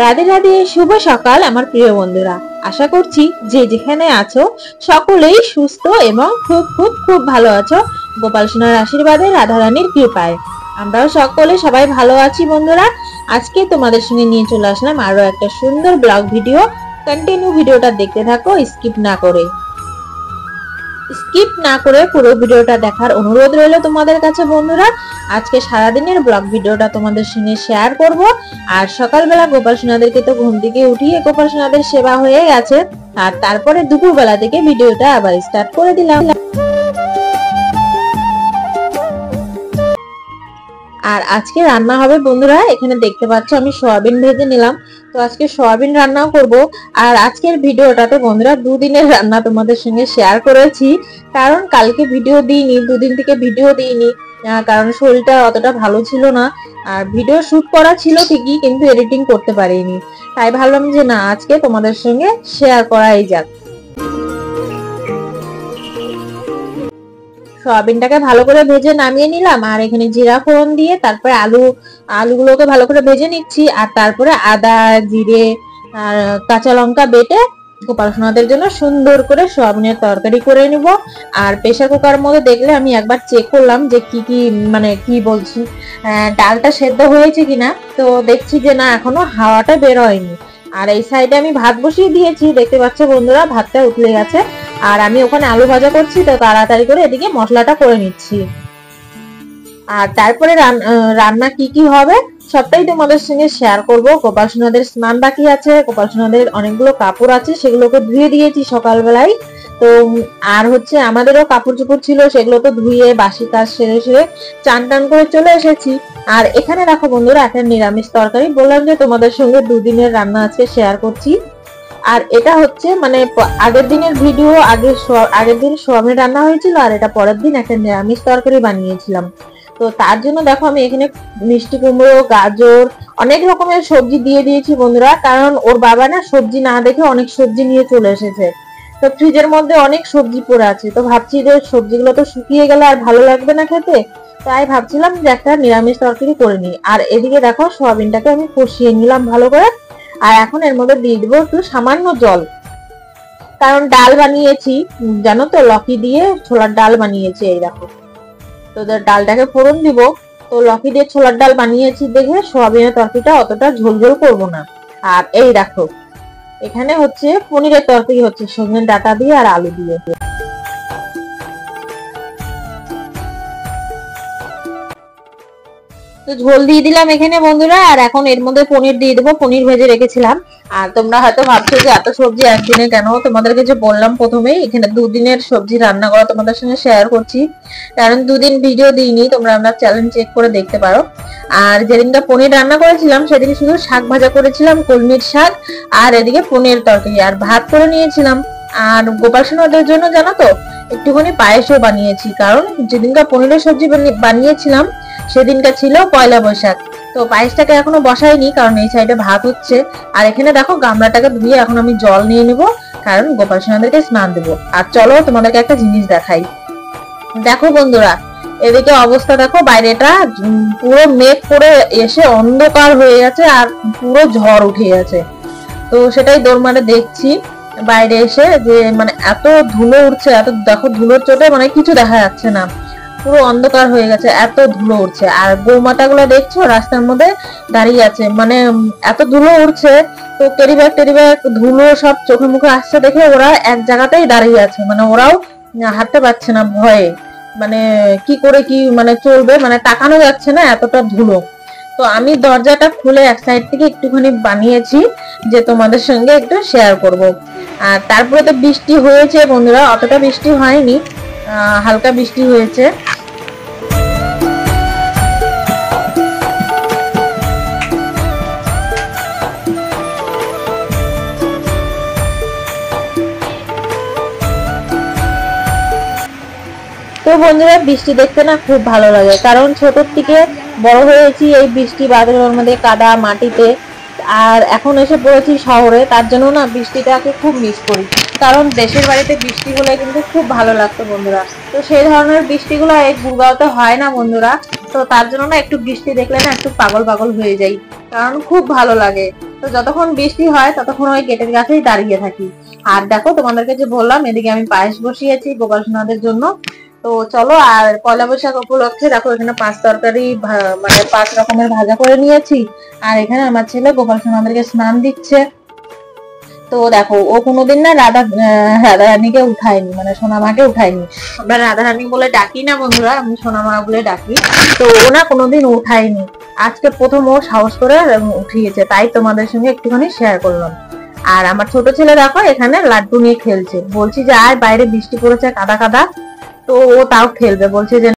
রাধে রাধে, শুভ সকাল আমার প্রিয় বন্ধুরা। আশা করছি যে যেখানে আছো সকলেই সুস্থ এবং খুব খুব খুব ভালো আছো গোপাল সোনার আশীর্বাদে, রাধারানীর কৃপায়। আমরাও সবাই ভালো আছি বন্ধুরা। আজকে তোমাদের সঙ্গে নিয়ে চলে আসলাম আরো একটা সুন্দর ব্লগ ভিডিও। কন্টিনিউ ভিডিওটা দেখতে থাকো, স্কিপ না করে পুরো ভিডিওটা দেখার অনুরোধ রইল তোমাদের কাছে বন্ধুরা। আজকে সারাদিনের ব্লগ ভিডিওটা তোমাদের সঙ্গে শেয়ার করব। আর সকালবেলা গোপাল সোনাদেরকে তো ঘুম থেকে উঠিয়ে গোপাল সোনাদের সেবা হয়ে গেছে, আর তারপরে দুপুরবেলা থেকে ভিডিওটা আবার স্টার্ট করে দিলাম। আর আজকে রান্না হবে বন্ধুরা, এখানে দেখতে পাচ্ছ আমি সয়াবিন ভেজে নিলাম। তো আজকে সয়াবিন রান্নাও করব। আর আজকের ভিডিওটাতে বন্ধুরা দুদিনের রান্না তোমাদের সঙ্গে শেয়ার করেছি, কারণ কালকে ভিডিও দিইনি, দুদিন থেকে ভিডিও দিইনি, কারণ শরীরটা অতটা ভালো ছিল না। আর ভিডিও শুট করা ছিল ঠিকই, কিন্তু এডিটিং করতে পারিনি। তাই ভাবলাম যে না, আজকে তোমাদের সঙ্গে শেয়ার করাই যাক। সয়াবিনটাকে ভালো করে ভেজে নামিয়ে নিলাম, আর এখানে জিরা ফোড়ন দিয়ে তারপরে আলুগুলোকে ভালো করে ভেজে নিচ্ছি। আর তারপরে আদা, জিরে আর কাঁচা লঙ্কা বেটে গোপাল সোনাদের জন্য সুন্দর করে সয়াবিনের তরকারি করে নিব। আর প্রেসার কুকারের মধ্যে দেখলে আমি একবার চেক করলাম যে কি বলছি, ডালটা সেদ্ধ হয়েছে কিনা। তো দেখছি যে না, এখনো হাওয়াটা বের হয়নি। আর এই সাইডে আমি ভাত বসিয়ে দিয়েছি, দেখতে পাচ্ছ বন্ধুরা ভাতটা উঠলে গেছে। আর আমি ওখানে আলু ভাজা করছি, তো তাড়াতাড়ি করে এদিকে মশলাটা করে নিচ্ছি। আর তারপরে রান্না কি হবে সবটাই তোমাদের সঙ্গে শেয়ার করব। গোপাল সোনাদের স্নান বাকি আছে, গোপাল সোনাদের অনেকগুলো কাপড় আছে, সেগুলোকে ধুয়ে দিয়েছি সকালবেলায়। তো আর হচ্ছে আমাদেরও কাপড় চোপড় ছিল, সেগুলো তো ধুয়ে বাসি কাজ সেরে চান টান করে চলে এসেছি। আর এখানে দেখো বন্ধুরা একটা নিরামিষ তরকারি, বললাম যে তোমাদের সঙ্গে দুদিনের রান্না আজকে শেয়ার করছি। আর এটা হচ্ছে আগের দিনের ভিডিও, আগের দিন সোয়াবিন রান্না হয়েছিল, আর এটা পরের দিন একটা নিরামিষ তরকারি বানিয়েছিলাম। তো তার জন্য দেখো আমি এখানে মিষ্টি কুমড়ো, গাজর, অনেক রকমের সবজি দিয়ে দিয়েছি বন্ধুরা, কারণ ওর বাবা না সবজি না দেখে অনেক সবজি নিয়ে চলে এসেছে। তো ফ্রিজের মধ্যে অনেক সবজি পড়ে আছে, তো ভাবছি যে সবজিগুলো তো শুকিয়ে গেলে আর ভালো লাগবে না খেতে, তাই ভাবছিলাম যে একটা নিরামিষ তরকারি করে নিই। আর এদিকে দেখো সোয়াবিনটাকে আমি কষিয়ে নিলাম ভালো করে। আর এখন এর মধ্যে দিয়ে দিব একটু সামান্য জল, কারণ ডাল বানিয়েছি জানো তো, লকি দিয়ে ছোলার ডাল বানিয়েছি। এই দেখো, তো ডালটাকে ফোড়ন দিব। তো লকি দিয়ে ছোলার ডাল বানিয়েছি দেখে সোয়াবিনের তরকারিটা অতটা ঝোল করব না। আর এই দেখো এখানে হচ্ছে পনিরের তরকারি হচ্ছে, সজনে ডাঁটা দিয়ে আর আলু দিয়ে। তো ঝোল দিয়ে দিলাম এখানে বন্ধুরা। আর এখন এর মধ্যে পনির দিয়ে দেবো, পনির ভেজে রেখেছিলাম। আর তোমরা হয়তো ভাবছো যে এত সবজি একদিনে কেন, তোমাদেরকে যে বললাম প্রথমেই এখানে দুদিনের সবজি রান্না করা তোমাদের সঙ্গে শেয়ার করছি, কারণ দুদিন ভিডিও দিইনি, তোমরা আমরা চ্যানেল চেক করে দেখতে পারো। আর যেদিনটা পনির রান্না করেছিলাম সেদিন শুধু শাক ভাজা করেছিলাম, কলমির শাক, আর এদিকে পনির তরকারি আর ভাত করে নিয়েছিলাম। আর গোপাল সোনাদের জন্য জানো তো একটুখানি পায়েসও বানিয়েছি, কারণ যেদিনটা পনিরের সবজি বানিয়েছিলাম সেদিনটা ছিল পয়লা বৈশাখ। তো পায়েসটাকে এখনো বসাইনি, কারণ এই সাইডে ভাত হচ্ছে। আর এখানে দেখো গামলাটাকে ধুয়ে এখন আমি জল নিয়ে নেব, কারণ গোপাল সোনাদেরকে স্নান দেবো। আর চলো তোমাদেরকে একটা জিনিস দেখাই। দেখো বন্ধুরা এদিকে অবস্থা দেখো, বাইরেটা পুরো মেঘ করে এসে অন্ধকার হয়ে গেছে, আর পুরো ঝড় উঠে গেছে। তো সেটাই দৌড় দেখছি বাইরে এসে, যে এত ধুলো উঠছে, এত দেখো ধুলোর চোটে কিছু দেখা যাচ্ছে না, পুরো অন্ধকার হয়ে গেছে, এত ধুলো উঠছে। আর গৌমাতা গুলো দেখছো রাস্তার মধ্যে দাঁড়িয়ে আছে, এত ধুলো উঠছে। তো টেরিব্যাগ ধুলো সব চোখে মুখে আসছে দেখে ওরা এক জায়গাতেই দাঁড়িয়ে আছে, ওরাও হাঁটতে পারছে না ভয়ে, কি করে কি চলবে, তাকানো যাচ্ছে না, এতটা ধুলো। তো আমি দরজাটা খুলে এক সাইড থেকে একটুখানি বানিয়েছি, যে তোমাদের সঙ্গে একটু শেয়ার করব। আর তারপরে তো বৃষ্টি হয়েছে বন্ধুরা, অতটা বৃষ্টি হয়নি, হালকা বৃষ্টি হয়েছে। তো বন্ধুরা বৃষ্টি দেখতে না খুব ভালো লাগে, কারণ ছোটর থেকে বড় হয়েছি এই বৃষ্টি বাদলের মধ্যে, কাদা মাটিতে। আর এখন এসে পড়েছি শহরে, তার জন্য না বৃষ্টিটাকে খুব মিস করি, কারণ দেশের বাড়িতে বৃষ্টি হলে কিন্তু খুব ভালো লাগতো বন্ধুরা। তো সেই ধরনের বৃষ্টিগুলো এই গুরগাঁওতে হয় না বন্ধুরা, তো তার জন্য না একটু বৃষ্টি দেখলে না একটু পাগল হয়ে যাই। তো কারণ খুব ভালো লাগে। তো যতক্ষণ বৃষ্টি হয় ততক্ষণ ওই গেটের কাছেই দাঁড়িয়ে থাকি। আর দেখো তোমাদেরকে যে বললাম এদিকে আমি পায়েস বসিয়েছি গোপাল সোনাদের জন্য। তো চলো, আর পয়লা বৈশাখ উপলক্ষে দেখো এখানে 5 তরকারি মানে 5 রকমের ভাজা করে নিয়েছি। আর এখানে আমার ছেলে গোপাল সোনাদেরকে স্নান দিচ্ছে। তো দেখো ও কোনোদিন না রাধা রানীকে উঠায়নি, মানে সোনামাকে উঠায়নি। আমরা রাধা রানী বলে ডাকি না বন্ধুরা, আমি সোনামা বলে ডাকি। তো ও না কোনোদিন উঠায়নি, আজকে প্রথম ও সাহস করে উঠিয়েছে, তাই তোমাদের সঙ্গে একটুখানি শেয়ার করলাম। আর আমার ছোট ছেলে দেখো এখানে লাড্ডু নিয়ে খেলছে, বলছি যে আয় বাইরে বৃষ্টি পড়েছে কাদা কাদা, তো ও তাও খেলবে, বলছে যে